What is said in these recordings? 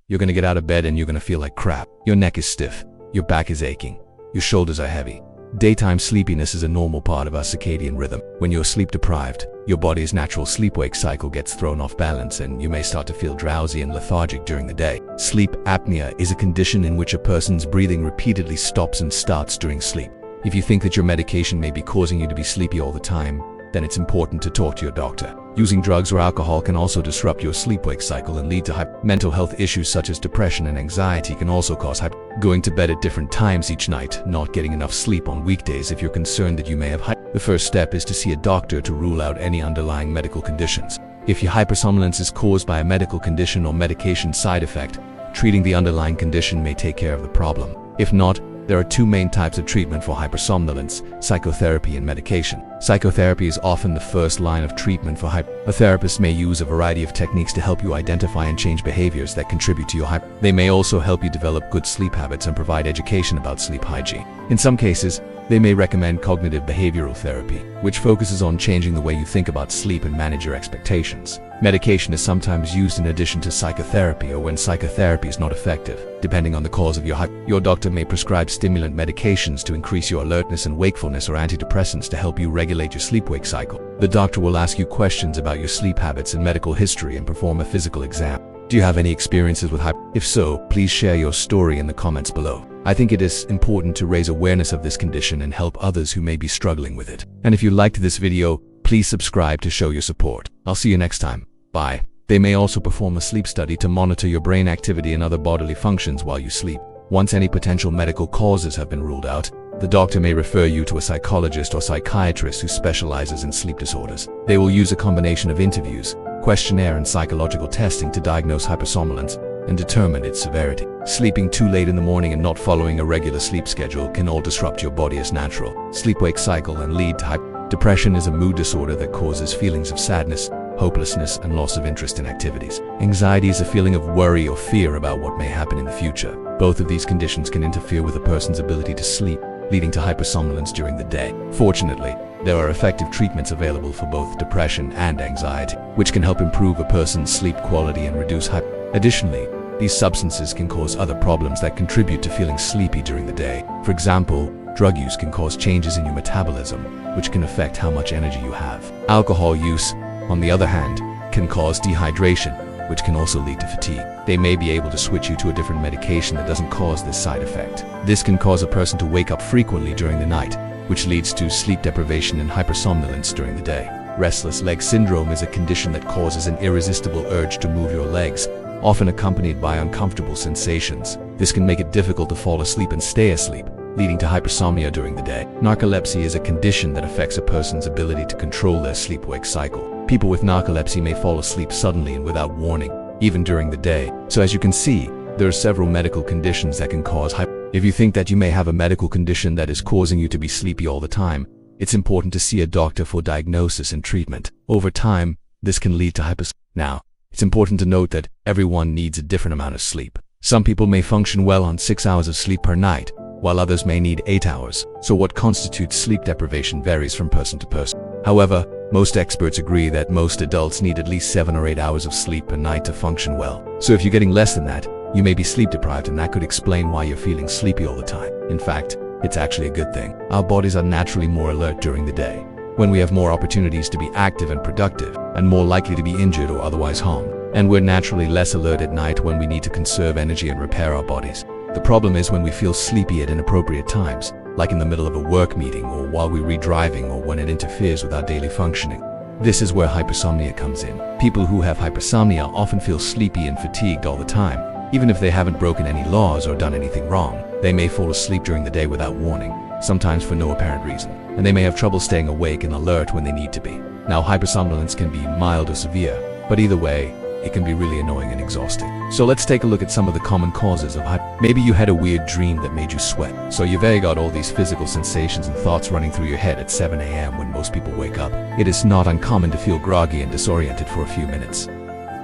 you're gonna get out of bed and you're gonna feel like crap. Your neck is stiff, your back is aching, your shoulders are heavy. Daytime sleepiness is a normal part of our circadian rhythm. When you're sleep deprived, your body's natural sleep-wake cycle gets thrown off balance and you may start to feel drowsy and lethargic during the day. Sleep apnea is a condition in which a person's breathing repeatedly stops and starts during sleep. If you think that your medication may be causing you to be sleepy all the time, then it's important to talk to your doctor. Using drugs or alcohol can also disrupt your sleep-wake cycle and lead to mental health issues such as depression and anxiety can also cause going to bed at different times each night, not getting enough sleep on weekdays if you're concerned that you may have The first step is to see a doctor to rule out any underlying medical conditions. If your hypersomnolence is caused by a medical condition or medication side effect, treating the underlying condition may take care of the problem. If not, there are two main types of treatment for hypersomnolence: psychotherapy and medication. Psychotherapy is often the first line of treatment for A therapist may use a variety of techniques to help you identify and change behaviors that contribute to your They may also help you develop good sleep habits and provide education about sleep hygiene. In some cases, they may recommend cognitive behavioral therapy, which focuses on changing the way you think about sleep and manage your expectations. Medication is sometimes used in addition to psychotherapy or when psychotherapy is not effective, depending on the cause of Your doctor may prescribe stimulant medications to increase your alertness and wakefulness or antidepressants to help you regulate your sleep-wake cycle. The doctor will ask you questions about your sleep habits and medical history and perform a physical exam. Do you have any experiences with If so, please share your story in the comments below. I think it is important to raise awareness of this condition and help others who may be struggling with it. And if you liked this video, please subscribe to show your support. I'll see you next time. Bye. They may also perform a sleep study to monitor your brain activity and other bodily functions while you sleep. Once any potential medical causes have been ruled out, the doctor may refer you to a psychologist or psychiatrist who specializes in sleep disorders. They will use a combination of interviews, questionnaire and psychological testing to diagnose hypersomnolence and determine its severity. Sleeping too late in the morning and not following a regular sleep schedule can all disrupt your body's natural sleep-wake cycle and lead to Depression is a mood disorder that causes feelings of sadness, hopelessness, and loss of interest in activities. Anxiety is a feeling of worry or fear about what may happen in the future. Both of these conditions can interfere with a person's ability to sleep, leading to hypersomnolence during the day. Fortunately, there are effective treatments available for both depression and anxiety, which can help improve a person's sleep quality and reduce Additionally, these substances can cause other problems that contribute to feeling sleepy during the day. For example, drug use can cause changes in your metabolism, which can affect how much energy you have. Alcohol use, on the other hand, can cause dehydration, which can also lead to fatigue. They may be able to switch you to a different medication that doesn't cause this side effect. This can cause a person to wake up frequently during the night, which leads to sleep deprivation and hypersomnolence during the day. Restless leg syndrome is a condition that causes an irresistible urge to move your legs, often accompanied by uncomfortable sensations. This can make it difficult to fall asleep and stay asleep, leading to hypersomnia during the day. Narcolepsy is a condition that affects a person's ability to control their sleep-wake cycle. People with narcolepsy may fall asleep suddenly and without warning, even during the day. So as you can see, there are several medical conditions that can cause If you think that you may have a medical condition that is causing you to be sleepy all the time, it's important to see a doctor for diagnosis and treatment. Over time, this can lead to Now, it's important to note that everyone needs a different amount of sleep. Some people may function well on 6 hours of sleep per night, while others may need 8 hours. So what constitutes sleep deprivation varies from person to person. However, most experts agree that most adults need at least 7 or 8 hours of sleep per night to function well. So if you're getting less than that, you may be sleep deprived, and that could explain why you're feeling sleepy all the time. In fact, it's actually a good thing. Our bodies are naturally more alert during the day, when we have more opportunities to be active and productive, and more likely to be injured or otherwise harmed. And we're naturally less alert at night when we need to conserve energy and repair our bodies. The problem is when we feel sleepy at inappropriate times, like in the middle of a work meeting or while we read driving or when it interferes with our daily functioning. This is where hypersomnia comes in. People who have hypersomnia often feel sleepy and fatigued all the time. Even if they haven't broken any laws or done anything wrong, they may fall asleep during the day without warning, sometimes for no apparent reason, and they may have trouble staying awake and alert when they need to be. Now, hypersomnolence can be mild or severe, but either way, it can be really annoying and exhausting. So let's take a look at some of the common causes of Maybe you had a weird dream that made you sweat. So you've got all these physical sensations and thoughts running through your head at 7 a.m. when most people wake up. It is not uncommon to feel groggy and disoriented for a few minutes,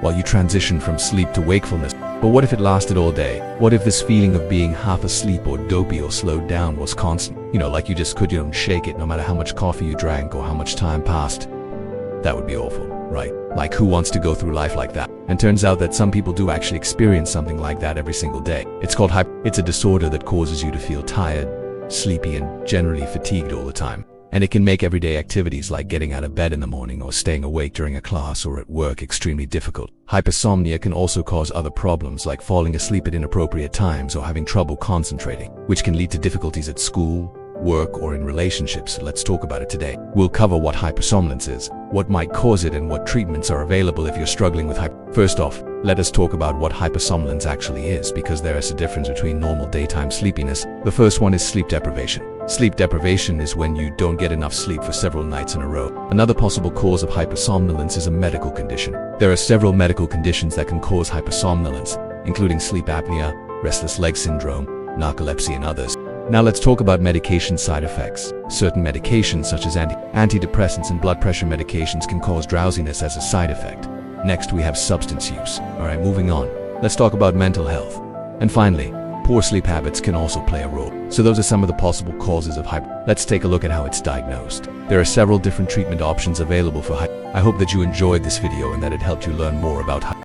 while you transition from sleep to wakefulness. But what if it lasted all day? What if this feeling of being half asleep or dopey or slowed down was constant? Like you just couldn't shake it no matter how much coffee you drank or how much time passed. That would be awful. right? Like, who wants to go through life like that? And turns out that some people do actually experience something like that every single day. It's called It's a disorder that causes you to feel tired, sleepy, and generally fatigued all the time. And it can make everyday activities like getting out of bed in the morning or staying awake during a class or at work extremely difficult. Hypersomnia can also cause other problems like falling asleep at inappropriate times or having trouble concentrating, which can lead to difficulties at school, work, or in relationships. Let's talk about it today. We'll cover what hypersomnolence is, what might cause it, and what treatments are available if you're struggling with First off, let us talk about what hypersomnolence actually is, because there is a difference between normal daytime sleepiness. The first one is sleep deprivation. Sleep deprivation is when you don't get enough sleep for several nights in a row. Another possible cause of hypersomnolence is a medical condition. There are several medical conditions that can cause hypersomnolence, including sleep apnea, restless leg syndrome, narcolepsy, and others. Now let's talk about medication side effects. Certain medications such as antidepressants and blood pressure medications can cause drowsiness as a side effect. Next we have substance use. Alright, moving on. Let's talk about mental health. And finally, poor sleep habits can also play a role. So those are some of the possible causes of Let's take a look at how it's diagnosed. There are several different treatment options available for I hope that you enjoyed this video and that it helped you learn more about